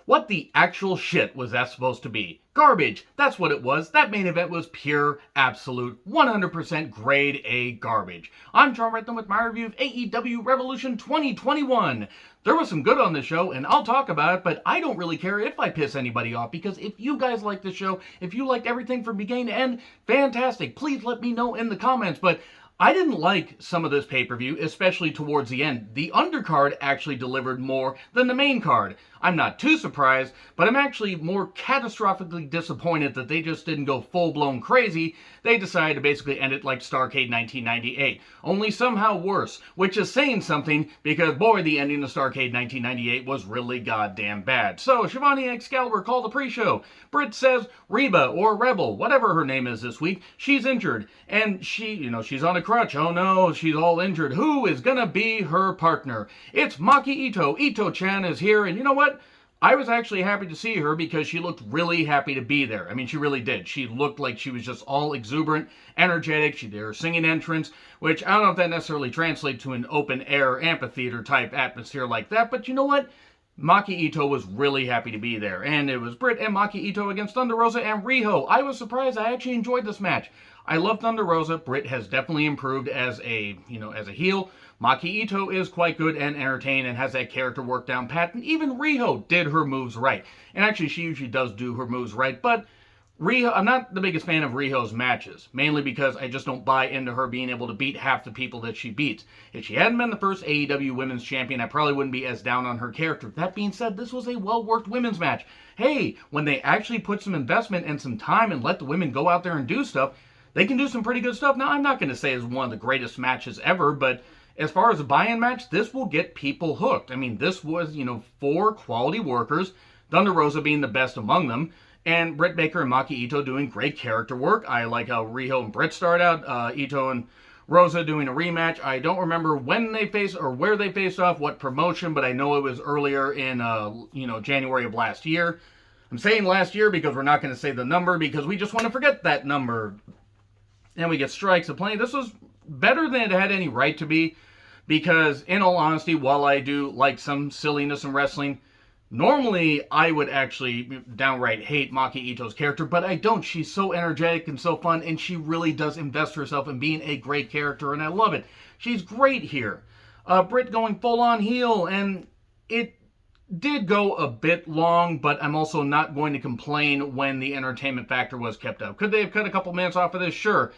What the actual shit was that supposed to be? Garbage. That's what it was. That main event was pure, absolute, 100% grade A garbage. I'm John Ranting with my review of AEW Revolution 2021. There was some good on the show, and I'll talk about it, but I don't really care if I piss anybody off, because if you guys like the show, if you liked everything from beginning to end, fantastic. Please let me know in the comments, but I didn't like some of this pay-per-view, especially towards the end. The undercard actually delivered more than the main card. I'm not too surprised, but I'm actually more catastrophically disappointed that they just didn't go full-blown crazy. They decided to basically end it like Starrcade 1998, only somehow worse, which is saying something because, boy, the ending of Starrcade 1998 was really goddamn bad. So, Shivani Excalibur called the pre-show. Britt says Reba, or Rebel, whatever her name is this week, she's injured, and she's on a crutch. Oh no, she's all injured. Who is gonna be her partner? It's Maki Ito. Ito-chan is here, and you know what? I was actually happy to see her because she looked really happy to be there. I mean, she really did. She looked like she was just all exuberant, energetic. She did her singing entrance, which I don't know if that necessarily translates to an open-air amphitheater type atmosphere like that, but you know what? Maki Ito was really happy to be there, and it was Britt and Maki Ito against Thunder Rosa and Riho. I was surprised. I actually enjoyed this match. I love Thunder Rosa. Britt has definitely improved as a heel. Maki Ito is quite good and entertaining and has that character work down pat. And even Riho did her moves right. And actually, she usually does do her moves right. But Riho, I'm not the biggest fan of Riho's matches, mainly because I just don't buy into her being able to beat half the people that she beats. If she hadn't been the first AEW Women's Champion, I probably wouldn't be as down on her character. That being said, this was a well-worked women's match. Hey, when they actually put some investment and some time and let the women go out there and do stuff, they can do some pretty good stuff. Now, I'm not going to say it's one of the greatest matches ever, but as far as a buy-in match, this will get people hooked. I mean, this was, 4 quality workers, Thunder Rosa being the best among them, and Britt Baker and Maki Ito doing great character work. I like how Riho and Britt start out, Ito and Rosa doing a rematch. I don't remember when they faced or where they faced off, what promotion, but I know it was earlier in, January of last year. I'm saying last year because we're not going to say the number because we just want to forget that number. And we get strikes of plenty. This was better than it had any right to be because, in all honesty, while I do like some silliness in wrestling, normally I would actually downright hate Maki Ito's character, but I don't. She's so energetic and so fun, and she really does invest herself in being a great character, and I love it. She's great here. Britt going full-on heel, and it did go a bit long, but I'm also not going to complain when the entertainment factor was kept up. Could they have cut a couple minutes off of this? Sure.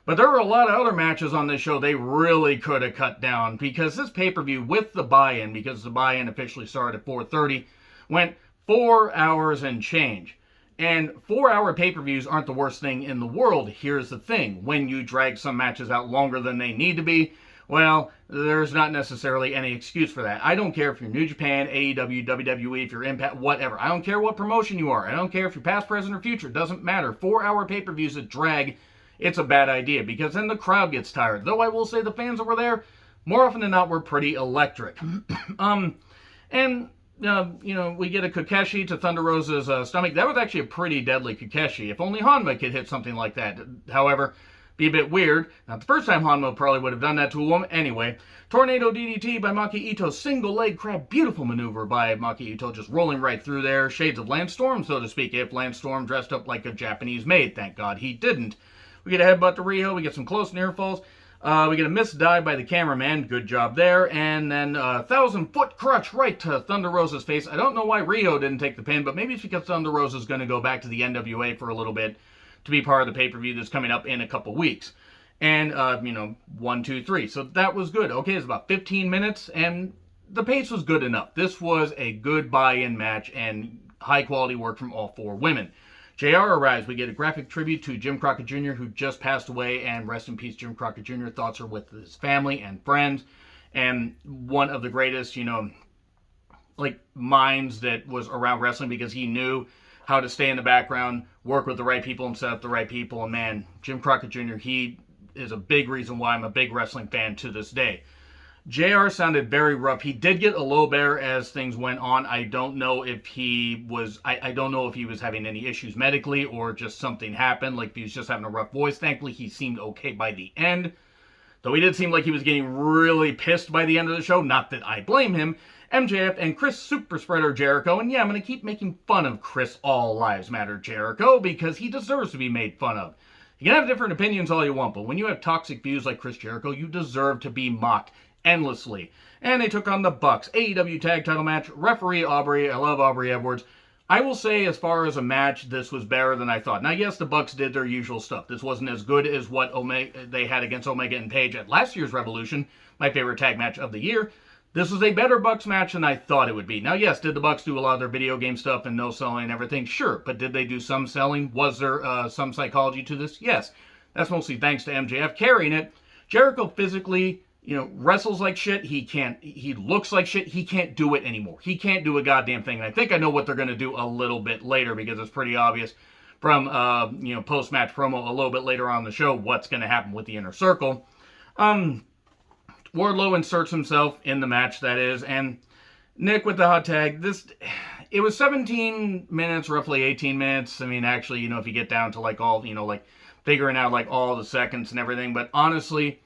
But there were a lot of other matches on this show they really could have cut down because this pay-per-view with the buy-in, because the buy-in officially started at 4:30, went 4 hours and change. And 4-hour pay-per-views aren't the worst thing in the world. Here's the thing. When you drag some matches out longer than they need to be, well, there's not necessarily any excuse for that. I don't care if you're New Japan, AEW, WWE, if you're Impact, whatever. I don't care what promotion you are. I don't care if you're past, present, or future. It doesn't matter. 4-hour pay-per-views that drag, it's a bad idea because then the crowd gets tired. Though I will say the fans over there, more often than not, were pretty electric. We get a Kokeshi to Thunder Rosa's stomach. That was actually a pretty deadly Kokeshi. If only Hanma could hit something like that. However, be a bit weird. Not the first time Hanma probably would have done that to a woman. Anyway, Tornado DDT by Maki Ito. Single leg crab. Beautiful maneuver by Maki Ito. Just rolling right through there. Shades of Lance Storm, so to speak. If Lance Storm dressed up like a Japanese maid. Thank God he didn't. We get a headbutt to Riho. We get some close near falls. We get a missed dive by the cameraman. Good job there. And then a 1,000-foot crutch right to Thunder Rosa's face. I don't know why Riho didn't take the pin, but maybe it's because Thunder Rosa's going to go back to the NWA for a little bit to be part of the pay-per-view that's coming up in a couple weeks. And, 1, 2, 3. So that was good. Okay, it's about 15 minutes, and the pace was good enough. This was a good buy-in match and high-quality work from all 4 women. JR arrives. We get a graphic tribute to Jim Crockett Jr., who just passed away, and rest in peace, Jim Crockett Jr. Thoughts are with his family and friends, and one of the greatest, minds that was around wrestling because he knew how to stay in the background, work with the right people, and set up the right people. And man, Jim Crockett Jr., he is a big reason why I'm a big wrestling fan to this day. JR sounded very rough. He did get a low bear as things went on. I don't know if he was having any issues medically or just something happened, like if he was just having a rough voice. Thankfully, he seemed okay by the end. Though he did seem like he was getting really pissed by the end of the show. Not that I blame him. MJF and Chris Super Spreader Jericho. And yeah, I'm going to keep making fun of Chris All Lives Matter Jericho because he deserves to be made fun of. You can have different opinions all you want, but when you have toxic views like Chris Jericho, you deserve to be mocked endlessly. And they took on the Bucks. AEW tag title match. Referee Aubrey. I love Aubrey Edwards. I will say, as far as a match, this was better than I thought. Now, yes, the Bucks did their usual stuff. This wasn't as good as what they had against Omega and Page at last year's Revolution, my favorite tag match of the year. This was a better Bucks match than I thought it would be. Now, yes, did the Bucks do a lot of their video game stuff and no selling and everything? Sure. But did they do some selling? Was there some psychology to this? Yes. That's mostly thanks to MJF carrying it. Jericho physically, wrestles like shit. He looks like shit. He can't do it anymore. He can't do a goddamn thing. And I think I know what they're going to do a little bit later because it's pretty obvious from, post-match promo a little bit later on in the show what's going to happen with the Inner Circle. Wardlow inserts himself in the match, that is, and Nick with the hot tag. It was 17 minutes, roughly 18 minutes. I mean, actually, if you get down to figuring out all the seconds and everything, but honestly,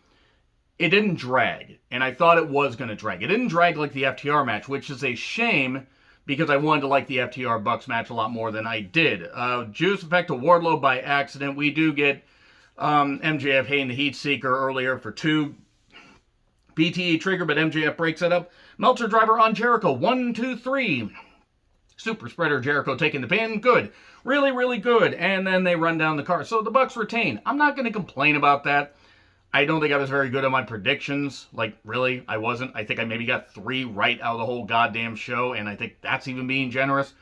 it didn't drag, and I thought it was going to drag. It didn't drag like the FTR match, which is a shame because I wanted to like the FTR Bucks match a lot more than I did. Juice effect to Wardlow by accident. We do get MJF hitting the Heat Seeker earlier for 2. BTE trigger, but MJF breaks it up. Meltzer driver on Jericho. 1, 2, 3. Super Spreader Jericho taking the pin. Good. Really, really good. And then they run down the car. So the Bucks retain. I'm not going to complain about that. I don't think I was very good at my predictions. Really, I wasn't. I think I maybe got 3 right out of the whole goddamn show, and I think that's even being generous.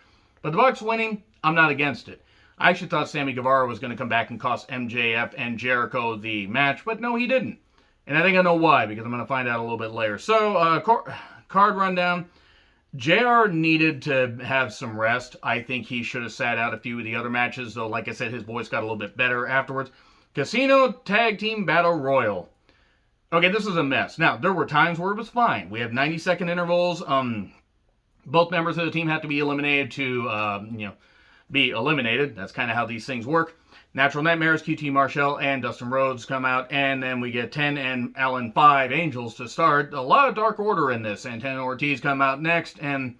But the Bucks winning, I'm not against it. I actually thought Sammy Guevara was going to come back and cost MJF and Jericho the match, but no, he didn't. And I think I know why, because I'm going to find out a little bit later. So, card rundown. JR needed to have some rest. I think he should have sat out a few of the other matches, though, like I said, his voice got a little bit better afterwards. Casino Tag Team Battle Royal. Okay, this is a mess. Now, there were times where it was fine. We have 90-second intervals. Both members of the team have to be eliminated to, be eliminated. That's kind of how these things work. Natural Nightmares, QT Marshall, and Dustin Rhodes come out, and then we get 10 and Allen 5 Angels to start. A lot of Dark Order in this. Santana Ortiz come out next, and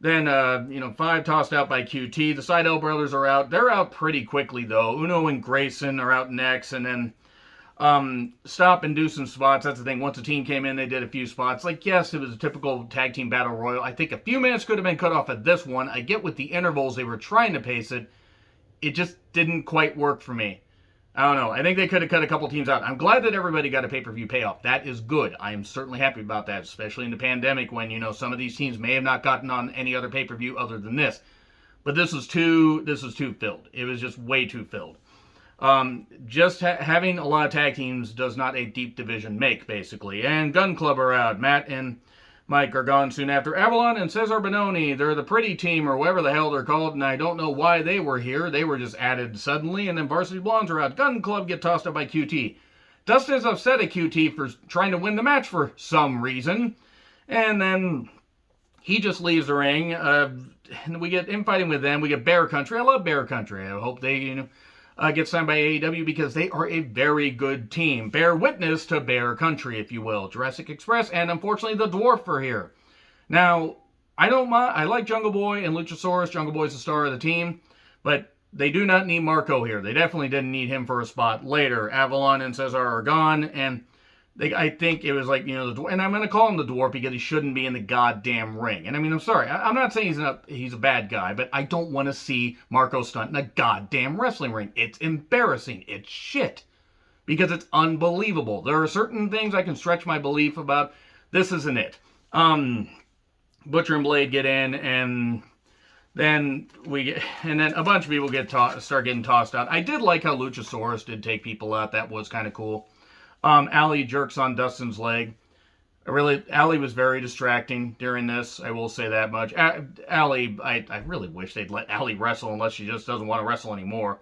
then, 5 tossed out by QT. The Seidel brothers are out. They're out pretty quickly, though. Uno and Grayson are out next, and then stop and do some spots. That's the thing. Once the team came in, they did a few spots. Yes, it was a typical tag team battle royal. I think a few minutes could have been cut off at this one. I get with the intervals, they were trying to pace it. It just didn't quite work for me. I don't know. I think they could have cut a couple teams out. I'm glad that everybody got a pay-per-view payoff. That is good. I am certainly happy about that, especially in the pandemic when, some of these teams may have not gotten on any other pay-per-view other than this. But this was too filled. It was just way too filled. Having a lot of tag teams does not a deep division make, basically. And Gun Club are out. Matt and Mike are gone soon after. Avalon and Cesar Bononi, they're the pretty team or whatever the hell they're called, and I don't know why they were here. They were just added suddenly, and then Varsity Blondes are out. Gun Club get tossed up by QT. Dustin is upset at QT for trying to win the match for some reason, and then he just leaves the ring. And we get infighting with them. We get Bear Country. I love Bear Country. I hope they, get signed by AEW because they are a very good team. Bear witness to Bear Country, if you will. Jurassic Express, and unfortunately the Dwarf are here. Now, I don't mind. I like Jungle Boy and Luchasaurus. Jungle Boy's the star of the team, but they do not need Marco here. They definitely didn't need him for a spot later. Avalon and Cesar are gone, and I think it was the Dwarf, and I'm going to call him the Dwarf because he shouldn't be in the goddamn ring. And I mean, I'm sorry. I'm not saying he's a bad guy, but I don't want to see Marco stunt in a goddamn wrestling ring. It's embarrassing. It's shit. Because it's unbelievable. There are certain things I can stretch my belief about. This isn't it. Butcher and Blade get in, and then a bunch of people start getting tossed out. I did like how Luchasaurus did take people out. That was kind of cool. Allie jerks on Dustin's leg. Allie was very distracting during this. I will say that much. Allie, I really wish they'd let Allie wrestle unless she just doesn't want to wrestle anymore.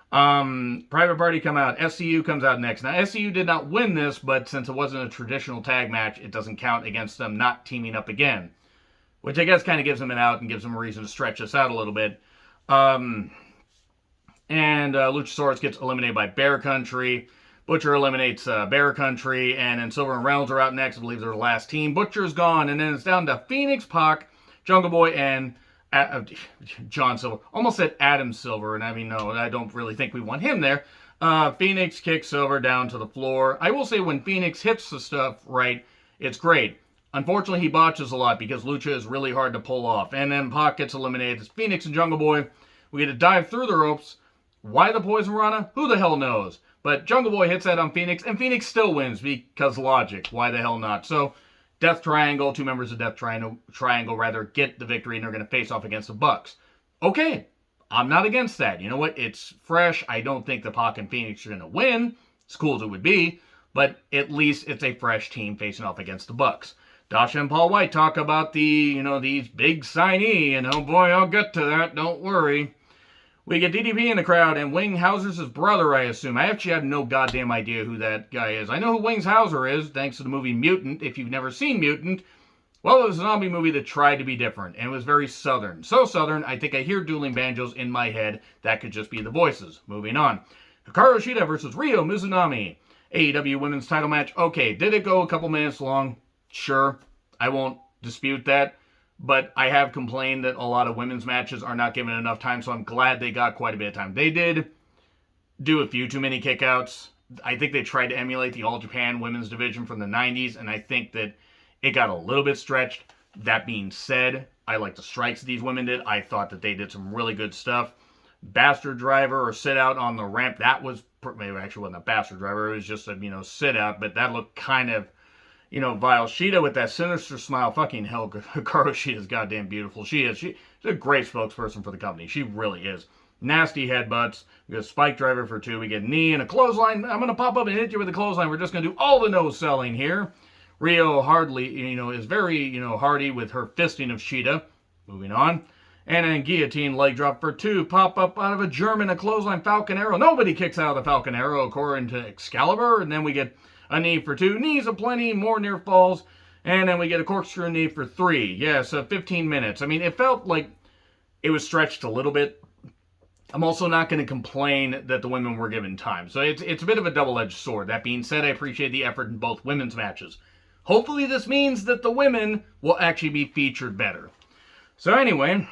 Private Party come out. SCU comes out next. Now, SCU did not win this, but since it wasn't a traditional tag match, it doesn't count against them not teaming up again. Which I guess kind of gives them an out and gives them a reason to stretch this out a little bit. And Luchasaurus gets eliminated by Bear Country. Butcher eliminates Bear Country, and then Silver and Reynolds are out next. I believe they're the last team. Butcher's gone, and then it's down to Phoenix, Pac, Jungle Boy, and John Silver. Almost said Adam Silver, and I mean, no, I don't really think we want him there. Phoenix kicks Silver down to the floor. I will say when Phoenix hits the stuff right, it's great. Unfortunately, he botches a lot because Lucha is really hard to pull off. And then Pac gets eliminated. It's Phoenix and Jungle Boy. We get to dive through the ropes. Why the Poison Rana? Who the hell knows? But Jungle Boy hits that on Phoenix, and Phoenix still wins because logic. Why the hell not? So, Death Triangle, two members of Death Triangle rather, get the victory, and they're going to face off against the Bucks. Okay, I'm not against that. You know what? It's fresh. I don't think the Pac and Phoenix are going to win, as cool as it would be, but at least it's a fresh team facing off against the Bucks. Dasha and Paul White talk about these big signee, boy, I'll get to that, don't worry. We get DDP in the crowd, and Wing Hauser's brother, I assume. I actually have no goddamn idea who that guy is. I know who Wing Hauser is, thanks to the movie Mutant. If you've never seen Mutant, well, it was a zombie movie that tried to be different, and it was very southern. So southern, I think I hear dueling banjos in my head. That could just be the voices. Moving on. Hikaru Shida versus Ryo Mizunami. AEW Women's Title match. Okay, did it go a couple minutes long? Sure, I won't dispute that, but I have complained that a lot of women's matches are not given enough time, so I'm glad they got quite a bit of time. They did do a few too many kickouts. I think they tried to emulate the All Japan women's division from the 90s, and I think that it got a little bit stretched. That being said, I like the strikes these women did. I thought that they did some really good stuff. Bastard driver or sit out on the ramp, that was, maybe actually wasn't a bastard driver, it was just a, sit out, but that looked kind of, vile. Shida with that sinister smile. Fucking hell, Hikaru Shida's goddamn beautiful. She's a great spokesperson for the company. She really is. Nasty headbutts. We get a spike driver for 2. We get knee and a clothesline. I'm going to pop up and hit you with a clothesline. We're just going to do all the no-selling here. Rio hardly, is very, hardy with her fisting of Shida. Moving on. And then guillotine leg drop for 2. Pop up out of a German, a clothesline Falcon Arrow. Nobody kicks out of the Falcon Arrow according to Excalibur. And then we get a knee for 2, knees aplenty, more near falls, and then we get a corkscrew knee for 3. Yeah, so 15 minutes. I mean, it felt like it was stretched a little bit. I'm also not going to complain that the women were given time. So it's a bit of a double-edged sword. That being said, I appreciate the effort in both women's matches. Hopefully this means that the women will actually be featured better. So anyway,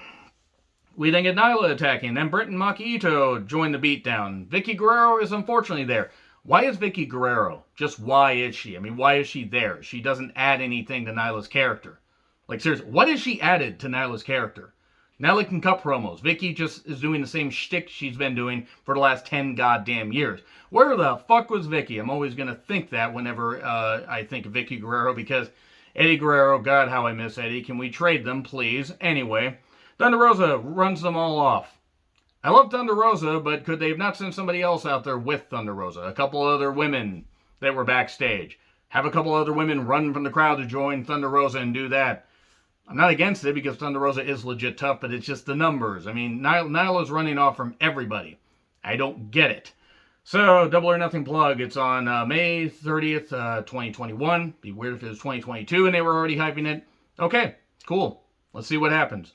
we then get Nyla attacking. Then Britt and Maki Ito join the beatdown. Vicky Guerrero is unfortunately there. Why is Vicky Guerrero? Just why is she? I mean, why is she there? She doesn't add anything to Nyla's character. Like, seriously, what has she added to Nyla's character? Nyla can cut promos. Vicky just is doing the same shtick she's been doing for the last 10 goddamn years. Where the fuck was Vicky? I'm always going to think that whenever I think of Vicky Guerrero, because Eddie Guerrero, God, how I miss Eddie. Can we trade them, please? Anyway, Thunder Rosa runs them all off. I love Thunder Rosa, but could they have not sent somebody else out there with Thunder Rosa? A couple other women that were backstage. Have a couple other women run from the crowd to join Thunder Rosa and do that. I'm not against it because Thunder Rosa is legit tough, but it's just the numbers. I mean, Nyla's running off from everybody. I don't get it. So, Double or Nothing plug. It's on May 30th, 2021. Be weird if it was 2022 and they were already hyping it. Okay, cool. Let's see what happens.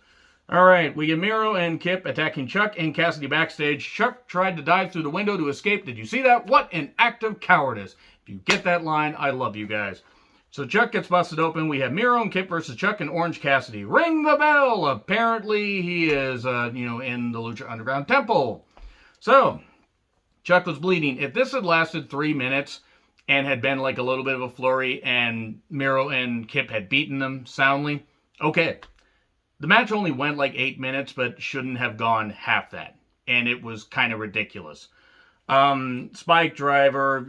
Alright, we get Miro and Kip attacking Chuck and Cassidy backstage. Chuck tried to dive through the window to escape. Did you see that? What an act of cowardice. If you get that line, I love you guys. So Chuck gets busted open. We have Miro and Kip versus Chuck and Orange Cassidy. Ring the bell! Apparently he is, in the Lucha Underground Temple. So, Chuck was bleeding. If this had lasted 3 minutes and had been like a little bit of a flurry and Miro and Kip had beaten them soundly, okay. The match only went like 8 minutes, but shouldn't have gone half that. And it was kind of ridiculous. Spike driver,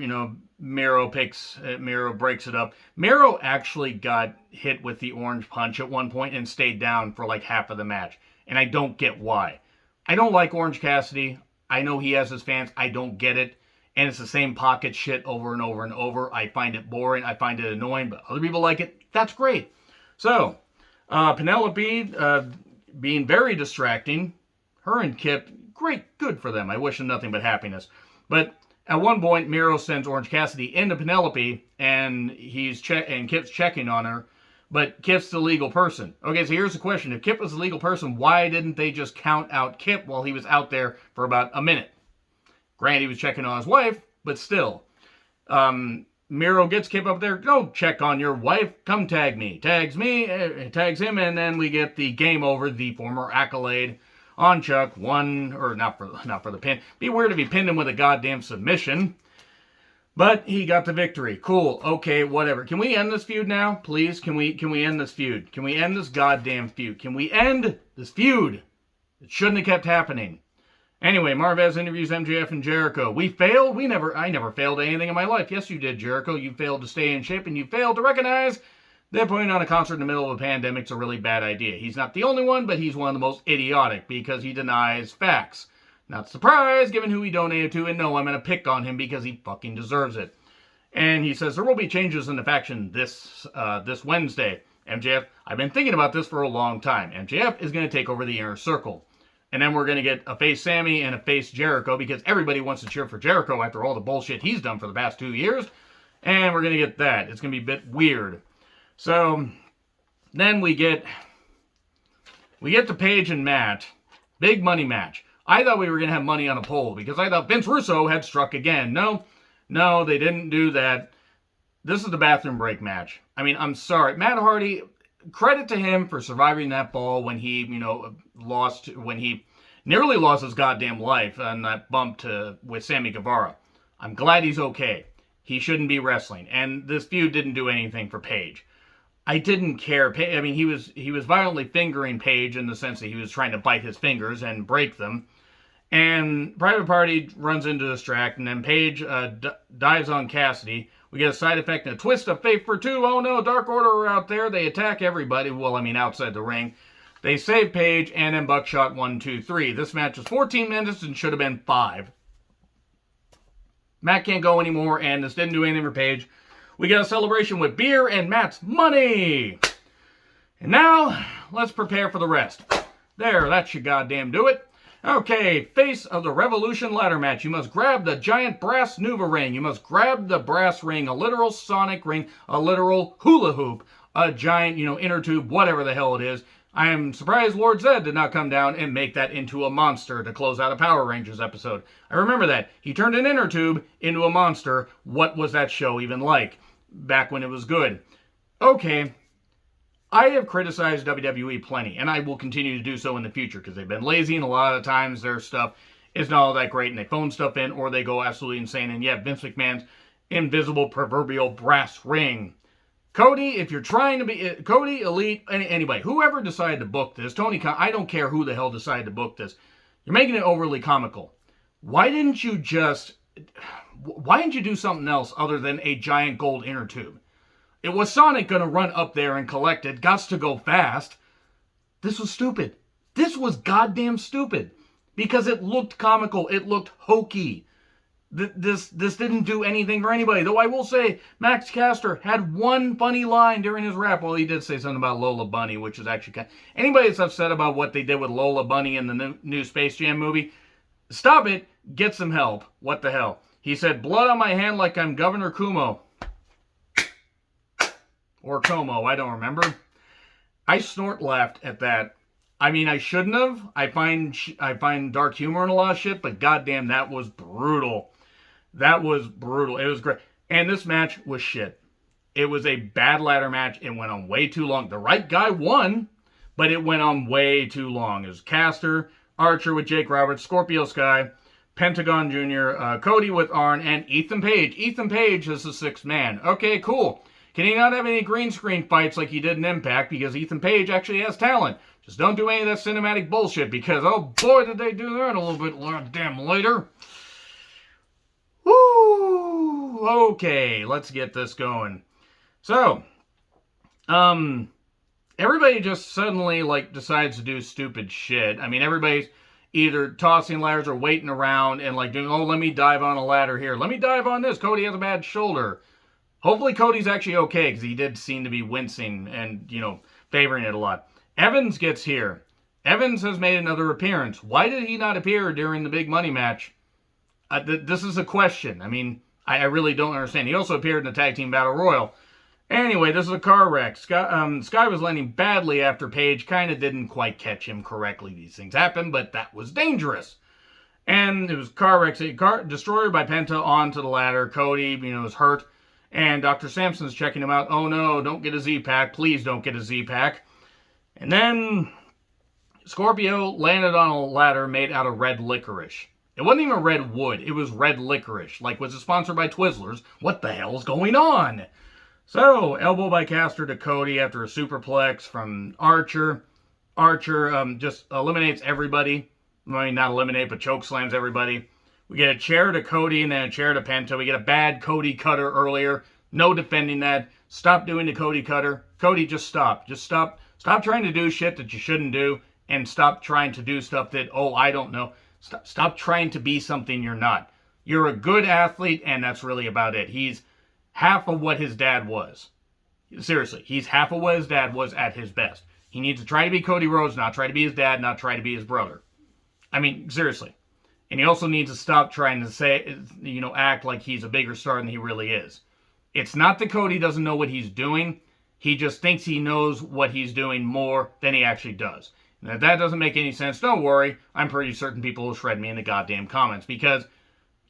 Miro breaks it up. Miro actually got hit with the orange punch at one point and stayed down for like half of the match. And I don't get why. I don't like Orange Cassidy. I know he has his fans. I don't get it. And it's the same pocket shit over and over and over. I find it boring. I find it annoying, but other people like it. That's great. So, Penelope being very distracting. Her and Kip, great, good for them. I wish them nothing but happiness. But at one point, Miro sends Orange Cassidy into Penelope, and Kip's checking on her. But Kip's the legal person. Okay, so here's the question. If Kip was the legal person, why didn't they just count out Kip while he was out there for about a minute? Granted, he was checking on his wife, but still. Miro gets Kip up there. Go check on your wife. Come tag me. Tags me. Tags him, and then we get the game over. The former Accolade on Chuck. Not for the pin. Be weird if he pinned him with a goddamn submission. But he got the victory. Cool. Okay, whatever. Can we end this feud now, please? Can we end this feud? Can we end this goddamn feud? Can we end this feud? It shouldn't have kept happening. Anyway, Marvez interviews MJF and Jericho. We failed? I never failed at anything in my life. Yes, you did, Jericho. You failed to stay in shape, and you failed to recognize that putting on a concert in the middle of a pandemic is a really bad idea. He's not the only one, but he's one of the most idiotic because he denies facts. Not surprised, given who he donated to, and no, I'm going to pick on him because he fucking deserves it. And he says there will be changes in the faction this Wednesday. MJF, I've been thinking about this for a long time. MJF is going to take over the Inner Circle. And then we're going to get a face Sammy and a face Jericho because everybody wants to cheer for Jericho after all the bullshit he's done for the past 2 years. And we're going to get that. It's going to be a bit weird. So then we get to Paige and Matt. Big money match. I thought we were going to have money on a pole because I thought Vince Russo had struck again. No, they didn't do that. This is the bathroom break match. I mean, I'm sorry. Matt Hardy, credit to him for surviving that fall when he, when he nearly lost his goddamn life on that bump with Sammy Guevara. I'm glad he's okay. He shouldn't be wrestling. And this feud didn't do anything for Paige. I didn't care. I mean, he was violently fingering Paige in the sense that he was trying to bite his fingers and break them. And Private Party runs into distract, and then Paige dives on Cassidy. We get a side effect and a twist of fate for two. Oh no, Dark Order are out there. They attack everybody. Well, I mean, outside the ring. They save Paige, and then Buckshot 1, 2, 3. This match was 14 minutes and should have been 5. Matt can't go anymore, and this didn't do anything for Paige. We get a celebration with beer and Matt's money. And now, let's prepare for the rest. There, that should goddamn do it. Okay, face of the Revolution ladder match. You must grab the giant brass Nuva ring. You must grab the brass ring, a literal sonic ring, a literal hula hoop, a giant, inner tube, whatever the hell it is. I am surprised Lord Zed did not come down and make that into a monster to close out a Power Rangers episode. I remember that. He turned an inner tube into a monster. What was that show even like? Back when it was good. Okay. I have criticized WWE plenty, and I will continue to do so in the future because they've been lazy, and a lot of times their stuff is not all that great, and they phone stuff in, or they go absolutely insane, and yeah, Vince McMahon's invisible proverbial brass ring. Cody, if you're trying to be... Cody, Elite, anybody, whoever decided to book this, Tony Khan, I don't care who the hell decided to book this. You're making it overly comical. Why didn't you do something else other than a giant gold inner tube? It was Sonic going to run up there and collect it. Gots to go fast. This was stupid. This was goddamn stupid. Because it looked comical. It looked hokey. This didn't do anything for anybody. Though I will say, Max Caster had one funny line during his rap. Well, he did say something about Lola Bunny, which is actually kind of... Anybody that's upset about what they did with Lola Bunny in the new Space Jam movie, stop it. Get some help. What the hell? He said, blood on my hand like I'm Governor Kumo. Or Como, I don't remember. I snort laughed at that. I mean, I shouldn't have. I find dark humor in a lot of shit, but goddamn, that was brutal. That was brutal. It was great. And this match was shit. It was a bad ladder match. It went on way too long. The right guy won, but it went on way too long. It was Caster, Archer with Jake Roberts, Scorpio Sky, Pentagon Jr., Cody with Arn, and Ethan Page. Ethan Page is the sixth man. Okay, cool. Can he not have any green screen fights like he did in Impact? Because Ethan Page actually has talent. Just don't do any of that cinematic bullshit because, oh boy, did they do that a little bit damn later. Woo! Okay, let's get this going. So, everybody just suddenly, decides to do stupid shit. I mean, everybody's either tossing ladders or waiting around and, doing, oh, let me dive on a ladder here. Let me dive on this. Cody has a bad shoulder. Hopefully Cody's actually okay, because he did seem to be wincing and, favoring it a lot. Evans gets here. Evans has made another appearance. Why did he not appear during the big money match? This is a question. I mean, I really don't understand. He also appeared in the Tag Team Battle Royal. Anyway, this is a car wreck. Sky was landing badly after Paige kind of didn't quite catch him correctly. These things happen, but that was dangerous. And it was car wreck. Destroyer by Penta onto the ladder. Cody, is hurt. And Dr. Sampson's checking him out. Oh no, don't get a Z-Pack. Please don't get a Z-Pack. And then Scorpio landed on a ladder made out of red licorice. It wasn't even red wood. It was red licorice. Like, was it sponsored by Twizzlers? What the hell's going on? So, elbow by Caster to Cody after a superplex from Archer. Archer just eliminates everybody. I mean, not eliminate, but choke slams everybody. We get a chair to Cody and then a chair to Penta. We get a bad Cody cutter earlier. No defending that. Stop doing the Cody cutter. Cody, just stop. Just stop. Stop trying to do shit that you shouldn't do. And stop trying to do stuff that, I don't know. Stop trying to be something you're not. You're a good athlete, and that's really about it. He's half of what his dad was. Seriously, he's half of what his dad was at his best. He needs to try to be Cody Rhodes, not try to be his dad, not try to be his brother. I mean, seriously. And he also needs to stop trying to say, act like he's a bigger star than he really is. It's not that Cody doesn't know what he's doing. He just thinks he knows what he's doing more than he actually does. And if that doesn't make any sense, don't worry. I'm pretty certain people will shred me in the goddamn comments because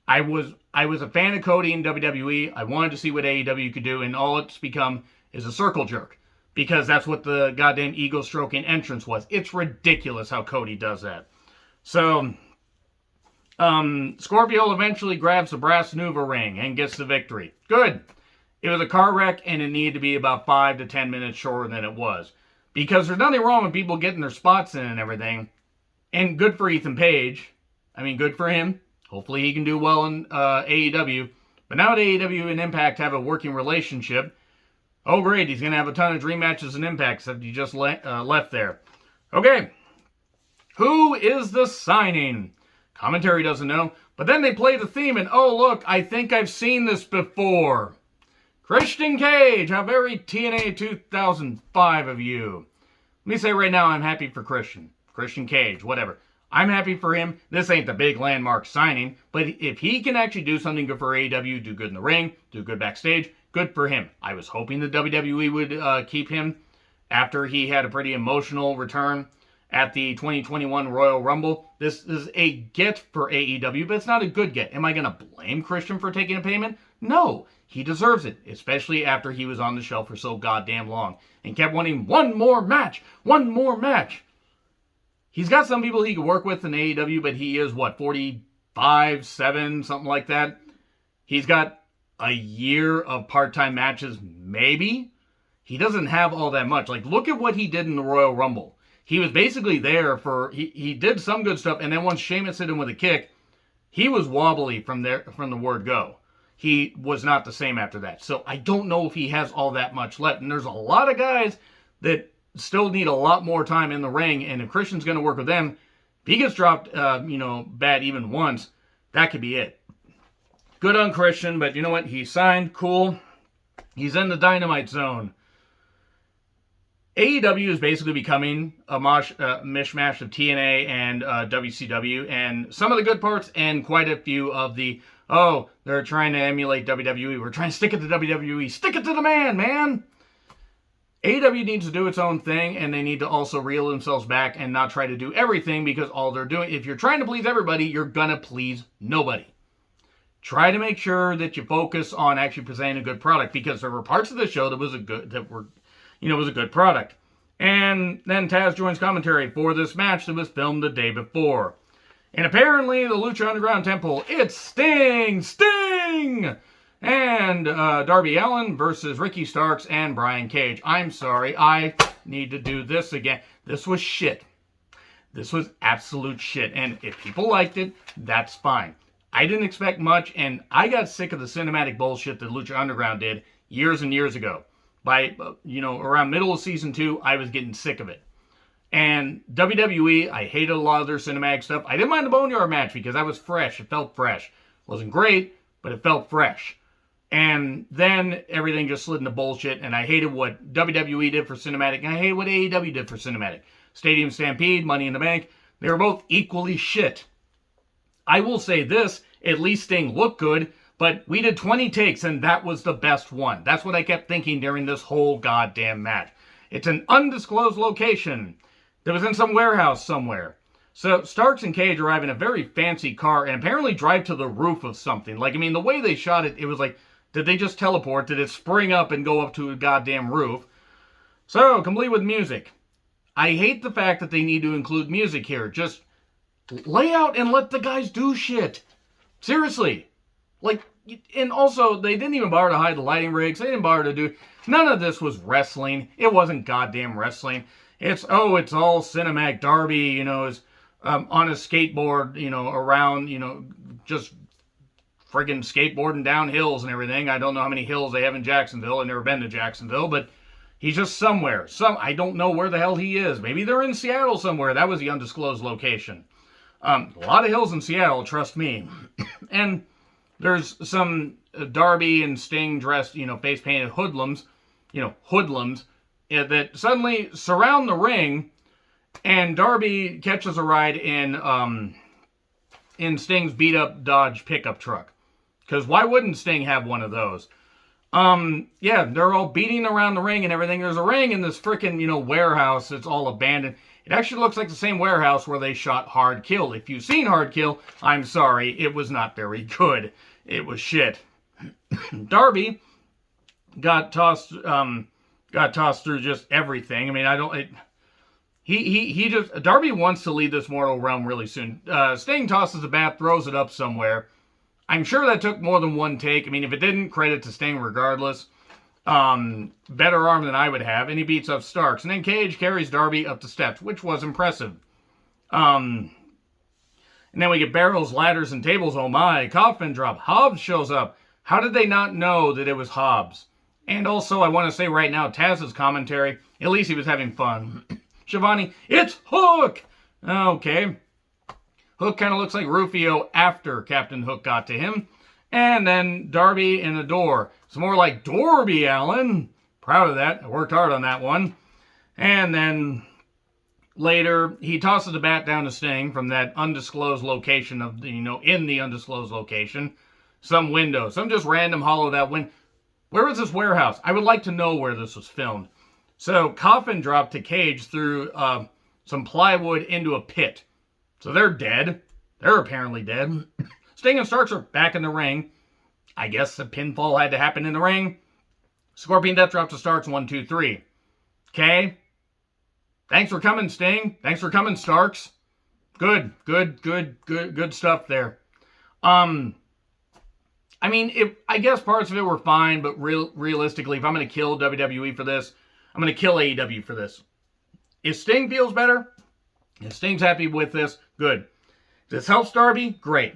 I was a fan of Cody in WWE. I wanted to see what AEW could do, and all it's become is a circle jerk because that's what the goddamn ego-stroking entrance was. It's ridiculous how Cody does that. So, Scorpio eventually grabs the brass Nuva ring and gets the victory. Good. It was a car wreck, and it needed to be about 5 to 10 minutes shorter than it was. Because there's nothing wrong with people getting their spots in and everything. And good for Ethan Page. I mean, good for him. Hopefully he can do well in AEW. But now that AEW and Impact have a working relationship, oh great, he's going to have a ton of dream matches in Impact, except he just left there. Okay. Who is the signing? Commentary doesn't know. But then they play the theme and, oh look, I think I've seen this before. Christian Cage, how very TNA 2005 of you. Let me say right now, I'm happy for Christian. Christian Cage, whatever. I'm happy for him. This ain't the big landmark signing, but if he can actually do something good for AEW, do good in the ring, do good backstage, good for him. I was hoping the WWE would keep him after he had a pretty emotional return at the 2021 Royal Rumble. This is a get for AEW, but it's not a good get. Am I going to blame Christian for taking a payment? No. He deserves it, especially after he was on the shelf for so goddamn long and kept wanting one more match. He's got some people he could work with in AEW, but he is, 45, 7, something like that. He's got a year of part-time matches, maybe. He doesn't have all that much. Like, look at what he did in the Royal Rumble. He was basically there for, he did some good stuff, and then once Sheamus hit him with a kick, he was wobbly from the word go. He was not the same after that. So I don't know if he has all that much left. And there's a lot of guys that still need a lot more time in the ring. And if Christian's going to work with them, if he gets dropped, bad even once, that could be it. Good on Christian, but you know what? He signed. Cool. He's in the Dynamite Zone. AEW is basically becoming a mishmash of TNA and WCW. And some of the good parts and quite a few of the, they're trying to emulate WWE. We're trying to stick it to WWE. Stick it to the man. AEW needs to do its own thing, and they need to also reel themselves back and not try to do everything because all they're doing, if you're trying to please everybody, you're going to please nobody. Try to make sure that you focus on actually presenting a good product because there were parts of the show that was a good product. And then Taz joins commentary for this match that was filmed the day before. And apparently the Lucha Underground Temple, it's Sting! And Darby Allin versus Ricky Starks and Brian Cage. I'm sorry, I need to do this again. This was shit. This was absolute shit. And if people liked it, that's fine. I didn't expect much, and I got sick of the cinematic bullshit that Lucha Underground did years and years ago. By, around middle of season 2, I was getting sick of it. And WWE, I hated a lot of their cinematic stuff. I didn't mind the Boneyard match because that was fresh. It felt fresh. It wasn't great, but it felt fresh. And then everything just slid into bullshit, and I hated what WWE did for cinematic, and I hated what AEW did for cinematic. Stadium Stampede, Money in the Bank, they were both equally shit. I will say this, at least Sting looked good, but we did 20 takes, and that was the best one. That's what I kept thinking during this whole goddamn match. It's an undisclosed location that was in some warehouse somewhere. So Starks and Cage arrive in a very fancy car and apparently drive to the roof of something. Like, I mean, the way they shot it, it was like, did they just teleport? Did it spring up and go up to a goddamn roof? So, complete with music. I hate the fact that they need to include music here. Just lay out and let the guys do shit. Seriously. Like, and also, they didn't even bother to hide the lighting rigs. They didn't bother to do... None of this was wrestling. It wasn't goddamn wrestling. It's all cinematic. Darby, is on a skateboard, around, just friggin' skateboarding down hills and everything. I don't know how many hills they have in Jacksonville. I've never been to Jacksonville, but he's just somewhere. I don't know where the hell he is. Maybe they're in Seattle somewhere. That was the undisclosed location. A lot of hills in Seattle, trust me. And there's some Darby and Sting dressed, face painted hoodlums, that suddenly surround the ring, and Darby catches a ride in Sting's beat up Dodge pickup truck. Because why wouldn't Sting have one of those? Yeah, they're all beating around the ring and everything. There's a ring in this freaking, warehouse that's all abandoned. It actually looks like the same warehouse where they shot Hard Kill. If you've seen Hard Kill, I'm sorry, it was not very good. It was shit. Darby got tossed through just everything. I mean, Darby wants to leave this mortal realm really soon. Sting tosses the bat, throws it up somewhere. I'm sure that took more than one take. I mean, if it didn't, credit to Sting regardless. Better arm than I would have, and he beats up Starks. And then Cage carries Darby up the steps, which was impressive. And then we get barrels, ladders, and tables. Oh my, coffin drop. Hobbs shows up. How did they not know that it was Hobbs? And also, I want to say right now, Taz's commentary, at least he was having fun. Shivani, it's Hook! Okay. Hook kind of looks like Rufio after Captain Hook got to him. And then Darby in the door. It's more like Darby Allin. Proud of that. I worked hard on that one. And then later, he tosses the bat down to Sting from that undisclosed location of, in the undisclosed location. Some window. Some just random hollow that window. Where was this warehouse? I would like to know where this was filmed. So, coffin dropped to Cage through some plywood into a pit. So they're dead. They're apparently dead. Sting and Starks are back in the ring. I guess the pinfall had to happen in the ring. Scorpion Death Drop to Starks, 1, 2, 3. Okay. Thanks for coming, Sting. Thanks for coming, Starks. Good stuff there. I mean, I guess parts of it were fine, but realistically, if I'm going to kill WWE for this, I'm going to kill AEW for this. If Sting feels better, if Sting's happy with this, good. If this helps Darby, great.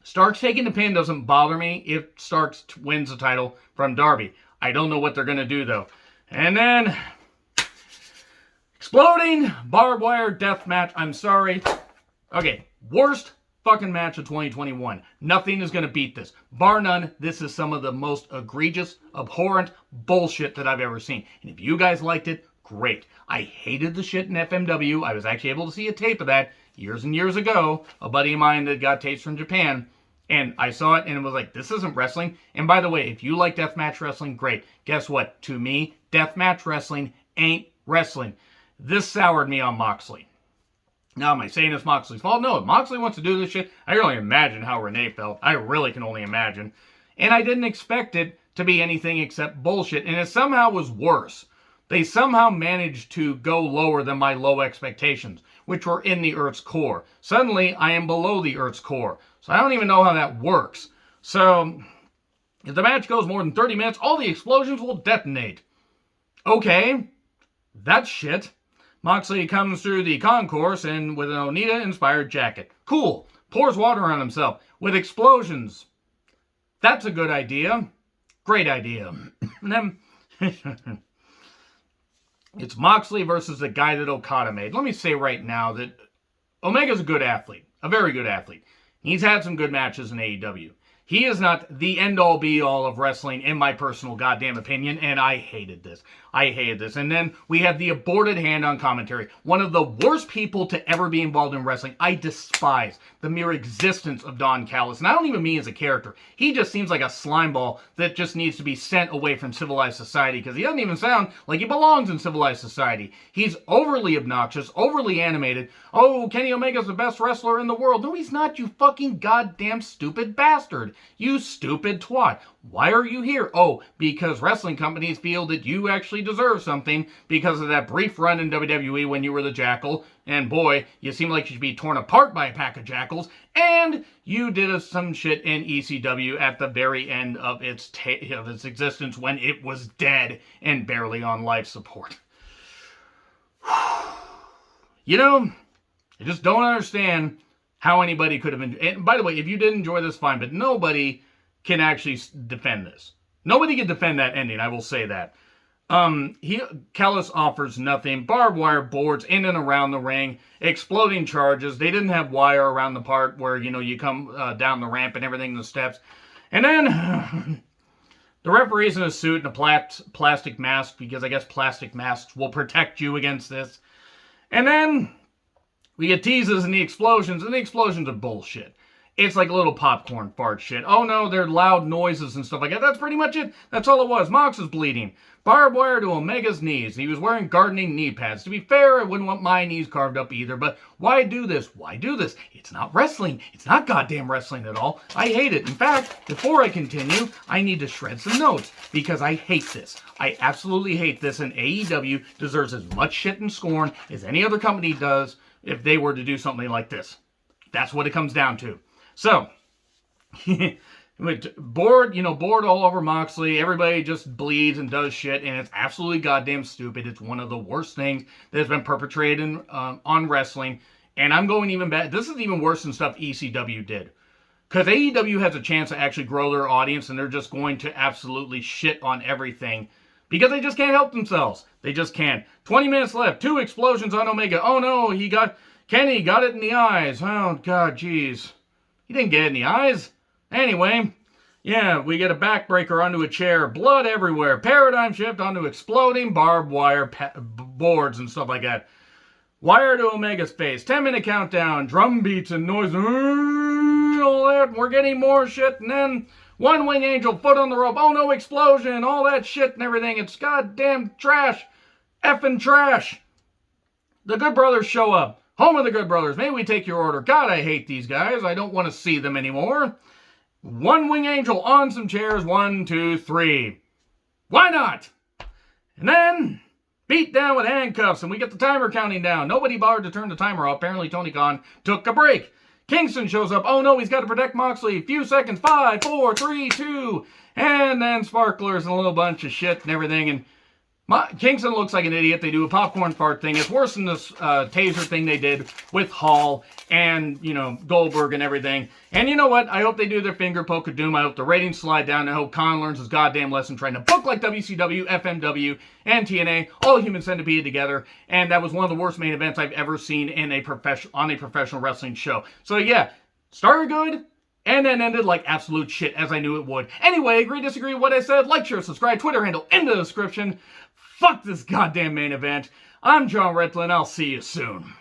Starks taking the pin doesn't bother me if Starks wins the title from Darby. I don't know what they're going to do, though. And then, exploding barbed wire death match. I'm sorry. Okay, worst fucking match of 2021. Nothing is going to beat this. Bar none, this is some of the most egregious, abhorrent bullshit that I've ever seen. And if you guys liked it, great. I hated the shit in FMW. I was actually able to see a tape of that years and years ago. A buddy of mine that got tapes from Japan. And I saw it and it was like, this isn't wrestling. And by the way, if you like deathmatch wrestling, great. Guess what? To me, deathmatch wrestling ain't wrestling. This soured me on Moxley. Now, am I saying it's Moxley's fault? No, if Moxley wants to do this shit, I can only imagine how Renee felt. I really can only imagine. And I didn't expect it to be anything except bullshit. And it somehow was worse. They somehow managed to go lower than my low expectations, which were in the Earth's core. Suddenly, I am below the Earth's core. So I don't even know how that works. So, if the match goes more than 30 minutes, all the explosions will detonate. Okay, that's shit. Moxley comes through the concourse and with an Onita-inspired jacket. Cool. Pours water on himself with explosions. That's a good idea. Great idea. And then it's Moxley versus the guy that Okada made. Let me say right now that Omega's a good athlete. A very good athlete. He's had some good matches in AEW. He is not the end-all be-all of wrestling, in my personal goddamn opinion, and I hated this. I hated this. And then we have the aborted hand on commentary. One of the worst people to ever be involved in wrestling. I despise the mere existence of Don Callis. And I don't even mean as a character. He just seems like a slimeball that just needs to be sent away from civilized society because he doesn't even sound like he belongs in civilized society. He's overly obnoxious, overly animated. Oh, Kenny Omega's the best wrestler in the world. No, he's not, you fucking goddamn stupid bastard. You stupid twat. Why are you here? Oh, because wrestling companies feel that you actually deserve something because of that brief run in WWE when you were the Jackal. And boy, you seem like you should be torn apart by a pack of jackals. And you did some shit in ECW at the very end of its existence when it was dead and barely on life support. You know, I just don't understand how anybody could have enjoyed. And by the way, if you did enjoy this, fine, but nobody can actually defend this. Nobody can defend that ending, I will say that. Callis offers nothing. Barbed wire boards in and around the ring. Exploding charges. They didn't have wire around the part where, you know, you come down the ramp and everything, the steps. And then the referee's in a suit and a plastic mask because I guess plastic masks will protect you against this. And then we get teases and the explosions are bullshit. It's like a little popcorn fart shit. Oh no, they're loud noises and stuff like that. That's pretty much it. That's all it was. Mox is bleeding. Barbed wire to Omega's knees. He was wearing gardening knee pads. To be fair, I wouldn't want my knees carved up either, but why do this? Why do this? It's not wrestling. It's not goddamn wrestling at all. I hate it. In fact, before I continue, I need to shred some notes because I hate this. I absolutely hate this, and AEW deserves as much shit and scorn as any other company does if they were to do something like this. That's what it comes down to. So, bored all over Moxley. Everybody just bleeds and does shit, and it's absolutely goddamn stupid. It's one of the worst things that has been perpetrated on wrestling. And I'm going even bad. This is even worse than stuff ECW did. Because AEW has a chance to actually grow their audience, and they're just going to absolutely shit on everything. Because they just can't help themselves. They just can't. 20 minutes left. 2 explosions on Omega. Oh no, Kenny got it in the eyes. Oh god, jeez. He didn't get it in the eyes. Anyway, yeah, we get a backbreaker onto a chair, blood everywhere, paradigm shift onto exploding barbed wire boards and stuff like that. Wire to Omega's face, 10-minute countdown, drum beats and noise, all that, we're getting more shit, and then one wing angel, foot on the rope, oh no, explosion, all that shit and everything. It's goddamn trash, effing trash. The Good Brothers show up. Home of the Good Brothers. May we take your order? God, I hate these guys. I don't want to see them anymore. One wing angel on some chairs. 1, 2, 3. Why not? And then beat down with handcuffs, and we get the timer counting down. Nobody bothered to turn the timer off. Apparently, Tony Khan took a break. Kingston shows up. Oh no, he's got to protect Moxley. Few seconds. 5, 4, 3, 2. And then sparklers and a little bunch of shit and everything. And Kingston looks like an idiot. They do a popcorn fart thing. It's worse than this taser thing they did with Hall and, Goldberg and everything. And you know what? I hope they do their finger poke of doom. I hope the ratings slide down. I hope Khan learns his goddamn lesson trying to book like WCW, FMW, and TNA, all Human Centipede together. And that was one of the worst main events I've ever seen on a professional wrestling show. So yeah, started good. And then ended like absolute shit, as I knew it would. Anyway, agree, disagree with what I said? Like, share, subscribe, Twitter handle in the description. Fuck this goddamn main event. I'm John Retlin. I'll see you soon.